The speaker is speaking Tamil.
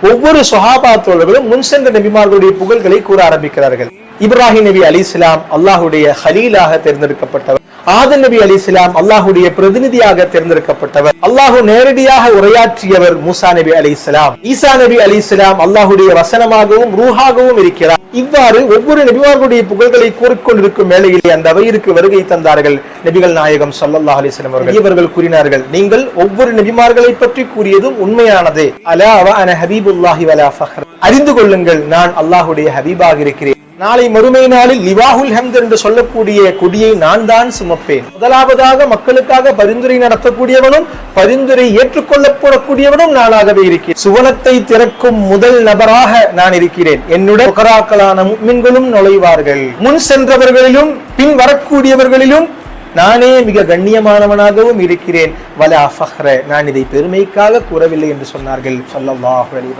ஒவ்வொரு சஹாபா தோழர்களும் முன் சென்ற நபிமார்களுடைய புகழ்களை கூற ஆரம்பிக்கிறார்கள். இப்ராஹிம் நபி அலைஹிஸ்ஸலாம் அல்லாஹுடைய ஹலீலாக தேர்ந்தெடுக்கப்பட்டவர். ஆதம் நபி அலைஹிஸ்ஸலாம் அல்லாஹுடைய பிரதிநிதியாக தேர்ந்தெடுக்கப்பட்டவர். அல்லாஹு நேரடியாக உரையாற்றியவர் மூசா நபி அலைஹிஸ்ஸலாம். ஈசா நபி அலைஹிஸ்ஸலாம் அல்லாஹுடைய வசனமாகவும் ரூஹாகவும் இருக்கிறார். இவ்வாறு ஒவ்வொரு நபிமார்களுடைய புகழ்களை கூறிக்கொண்டிருக்கும் வேளையிலே அந்த அவையிற்கு வருகை தந்தார்கள் நபிகள் நாயகம் ஸல்லல்லாஹு அலைஹி வஸல்லம் அவர்கள். இவர்கள் கூறினார்கள், நீங்கள் ஒவ்வொரு நபிமார்களை பற்றி கூறியதும் உண்மையானதே. அலா வ அன ஹபீபுல்லாஹி வலா ஃபக்ர். அறிந்து கொள்ளுங்கள், நான் அல்லாஹுடைய ஹபீபாக இருக்கிறேன். நாளை மறுமை நாளில் லிவாஹுல் ஹம்த் என்று சொல்லக்கூடிய கொடியை நான் தான் சுமப்பேன். முதலாவதாக மக்களுக்காக பரிந்துரை நடத்தக்கூடியவனும் பரிந்துரை ஏற்றுக்கொள்ளப்படக்கூடியவனும் நானாகவே இருக்கிறேன். சுவனத்தை திறக்கும் முதல் நபராக நான் இருக்கிறேன். என்னுடன் புகராக்களான முஃமின்களும் நுழைவார்கள். முன் சென்றவர்களிலும் பின் வரக்கூடியவர்களிலும் நானே மிக கண்ணியமானவனாகவும் இருக்கிறேன். வலா ஃபஹ்ர, நான் இதை பெருமைக்காக கூறவில்லை என்று சொன்னார்கள் ஸல்லல்லாஹு அலைஹி வஸல்லம்.